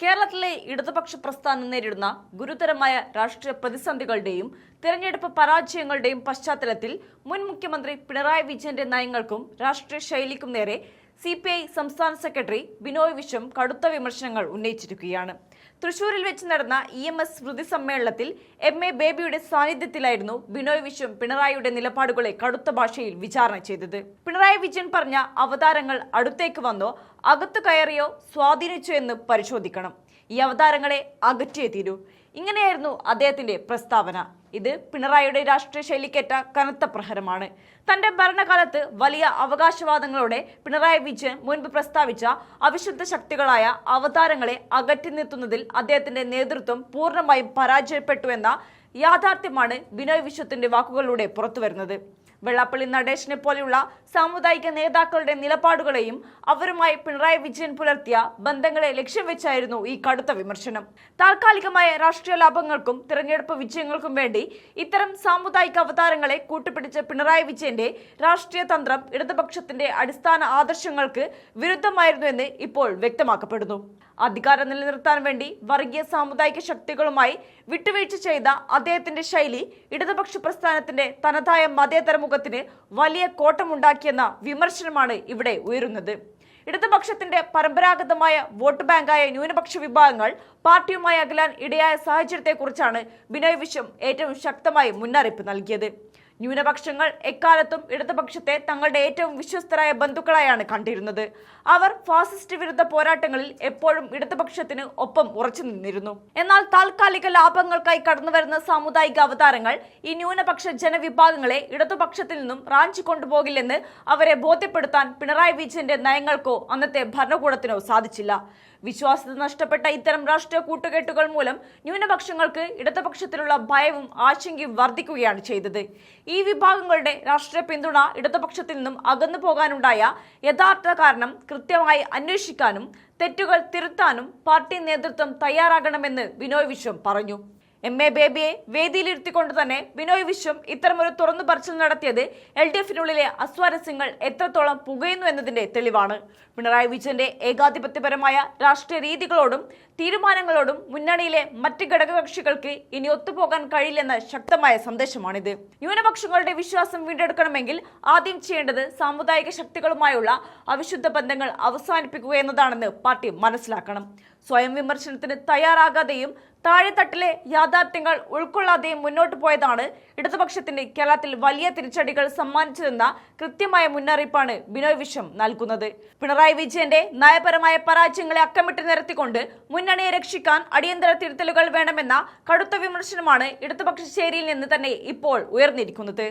കേരളത്തിലെ ഇടതുപക്ഷ പ്രസ്ഥാനം നേരിടുന്ന ഗുരുതരമായ രാഷ്ട്രീയ പ്രതിസന്ധികളുടെയും തെരഞ്ഞെടുപ്പ് പരാജയങ്ങളുടെയും പശ്ചാത്തലത്തിൽ മുൻ മുഖ്യമന്ത്രി പിണറായി വിജയന്റെ നയങ്ങൾക്കും രാഷ്ട്രീയ ശൈലിക്കും നേരെ CPI സംസ്ഥാന സെക്രട്ടറി ബിനോയ് വിശ്വം കടുത്ത വിമർശനങ്ങൾ ഉന്നയിച്ചിരിക്കുകയാണ്. തൃശൂരിൽ വെച്ച് നടന്ന EMS സ്മൃതി സമ്മേളനത്തിൽ MA ബേബിയുടെ സാന്നിധ്യത്തിലായിരുന്നു ബിനോയ് വിശ്വം പിണറായിയുടെ നിലപാടുകളെ കടുത്ത ഭാഷയിൽ വിചാരണ ചെയ്തത്. പിണറായി വിജയൻ പറഞ്ഞ അവതാരങ്ങൾ അടുത്തേക്ക് വന്നോ അകത്തു കയറിയോ സ്വാധീനിച്ചോ എന്ന് പരിശോധിക്കണം. ഈ അവതാരങ്ങളെ അകറ്റിയേ തീരൂ. ഇങ്ങനെയായിരുന്നു അദ്ദേഹത്തിന്റെ പ്രസ്താവന. ഇത് പിണറായിയുടെ രാഷ്ട്രീയ ശൈലിക്കേറ്റ കനത്ത പ്രഹരമാണ്. തന്റെ ഭരണകാലത്ത് വലിയ അവകാശവാദങ്ങളോടെ പിണറായി വിജയൻ മുൻപ് പ്രസ്താവിച്ച അവിശുദ്ധ ശക്തികളായ അവതാരങ്ങളെ അകറ്റി നിർത്തുന്നതിൽ അദ്ദേഹത്തിന്റെ നേതൃത്വം പൂർണ്ണമായും പരാജയപ്പെട്ടു എന്ന യാഥാർത്ഥ്യമാണ് ബിനോയ് വിശ്വത്തിന്റെ വാക്കുകളിലൂടെ പുറത്തുവരുന്നത്. വെള്ളാപ്പള്ളി നടേശനെ പോലെയുള്ള സാമുദായിക നേതാക്കളുടെ നിലപാടുകളെയും അവരുമായി പിണറായി വിജയൻ പുലർത്തിയ ബന്ധങ്ങളെ ലക്ഷ്യം വെച്ചായിരുന്നു ഈ കടുത്ത വിമർശനം. താൽക്കാലികമായ രാഷ്ട്രീയ ലാഭങ്ങൾക്കും തിരഞ്ഞെടുപ്പ് വിജയങ്ങൾക്കും വേണ്ടി ഇത്തരം സാമുദായിക അവതാരങ്ങളെ കൂട്ടുപിടിച്ച പിണറായി വിജയന്റെ രാഷ്ട്രീയ തന്ത്രം ഇടതുപക്ഷത്തിന്റെ അടിസ്ഥാന ആദർശങ്ങൾക്ക് വിരുദ്ധമായിരുന്നു എന്ന് ഇപ്പോൾ വ്യക്തമാക്കപ്പെടുന്നു. അധികാരം നിലനിർത്താൻ വേണ്ടി വർഗീയ സാമുദായിക ശക്തികളുമായി വിട്ടുവീഴ്ച ചെയ്ത അദ്ദേഹത്തിന്റെ ശൈലി ഇടതുപക്ഷ പ്രസ്ഥാനത്തിന്റെ തനതായ മതേതര മുഖത്തിന് വലിയ കോട്ടമുണ്ടാക്കിയെന്ന വിമർശനമാണ് ഇവിടെ ഉയരുന്നത്. ഇടതുപക്ഷത്തിന്റെ പരമ്പരാഗതമായ വോട്ട് ബാങ്കായ ന്യൂനപക്ഷ വിഭാഗങ്ങൾ പാർട്ടിയുമായി അകലാൻ ഇടയായ സാഹചര്യത്തെക്കുറിച്ചാണ് ബിനോയ് വിശ്വം ഏറ്റവും ശക്തമായി മുന്നറിയിപ്പ് നൽകിയത്. ന്യൂനപക്ഷങ്ങൾ എക്കാലത്തും ഇടതുപക്ഷത്തെ തങ്ങളുടെ ഏറ്റവും വിശ്വസ്തരായ ബന്ധുക്കളായാണ് കണ്ടിരുന്നത്. അവർ ഫാസിസ്റ്റ് വിരുദ്ധ പോരാട്ടങ്ങളിൽ എപ്പോഴും ഇടതുപക്ഷത്തിന് ഒപ്പം ഉറച്ചു നിന്നിരുന്നു. എന്നാൽ താൽക്കാലിക ലാഭങ്ങൾക്കായി കടന്നുവരുന്ന സാമുദായിക അവതാരങ്ങൾ ഈ ന്യൂനപക്ഷ ജനവിഭാഗങ്ങളെ ഇടതുപക്ഷത്തിൽ നിന്നും റാഞ്ചി കൊണ്ടുപോകില്ലെന്ന് അവരെ ബോധ്യപ്പെടുത്താൻ പിണറായി വിജയന്റെ നയങ്ങൾക്കോ അന്നത്തെ ഭരണകൂടത്തിനോ സാധിച്ചില്ല. വിശ്വാസ്യത നഷ്ടപ്പെട്ട ഇത്തരം രാഷ്ട്രീയ കൂട്ടുകെട്ടുകൾ മൂലം ന്യൂനപക്ഷങ്ങൾക്ക് ഇടതുപക്ഷത്തിലുള്ള ഭയവും ആശങ്കയും വർദ്ധിക്കുകയാണ് ചെയ്തത്. ഈ വിഭാഗങ്ങളുടെ രാഷ്ട്രീയ പിന്തുണ ഇടതുപക്ഷത്തിൽ നിന്നും അകന്നു പോകാനുണ്ടായ യഥാർത്ഥ കാരണം കൃത്യമായി അന്വേഷിക്കാനും തെറ്റുകൾ തിരുത്താനും പാർട്ടി നേതൃത്വം തയ്യാറാകണമെന്ന് ബിനോയ് വിശ്വം പറഞ്ഞു. MA ബേബിയെ വേദിയിലിരുത്തിക്കൊണ്ട് തന്നെ ബിനോയ് വിശ്വം ഇത്തരമൊരു തുറന്നു പറച്ചിൽ നടത്തിയത് LDFനുള്ളിലെ അസ്വാരസ്യങ്ങൾ എത്രത്തോളം പുകയുന്നു എന്നതിന്റെ തെളിവാണ്. പിണറായി വിജയന്റെ ഏകാധിപത്യപരമായ രാഷ്ട്രീയ രീതികളോടും തീരുമാനങ്ങളോടും മുന്നണിയിലെ മറ്റ് ഘടകകക്ഷികൾക്ക് ഇനി ഒത്തുപോകാൻ കഴിയില്ലെന്ന ശക്തമായ സന്ദേശമാണിത്. ന്യൂനപക്ഷങ്ങളുടെ വിശ്വാസം വീണ്ടെടുക്കണമെങ്കിൽ ആദ്യം ചെയ്യേണ്ടത് സാമുദായിക ശക്തികളുമായുള്ള അവിശുദ്ധ ബന്ധങ്ങൾ അവസാനിപ്പിക്കുക എന്നതാണെന്ന് പാർട്ടി മനസ്സിലാക്കണം. സ്വയം വിമർശനത്തിന് തയ്യാറാകാതെയും താഴെത്തട്ടിലെ യാഥാർത്ഥ്യങ്ങൾ ഉൾക്കൊള്ളാതെയും മുന്നോട്ട് പോയതാണ് ഇടതുപക്ഷത്തിന്റെ കേരളത്തിൽ വലിയ തിരിച്ചടികൾ സമ്മാനിച്ചതെന്ന കൃത്യമായ മുന്നറിയിപ്പാണ് ബിനോയ് വിശ്വം നൽകുന്നത്. പിണറായി വിജയന്റെ നയപരമായ പരാജയങ്ങളെ അക്കമിട്ട് നിരത്തിക്കൊണ്ട് മുന്നണിയെ രക്ഷിക്കാൻ അടിയന്തര തിരുത്തലുകൾ വേണമെന്ന കടുത്ത വിമർശനമാണ് ഇടതുപക്ഷ ചേരിയിൽ നിന്ന് തന്നെ ഇപ്പോൾ ഉയർന്നിരിക്കുന്നത്.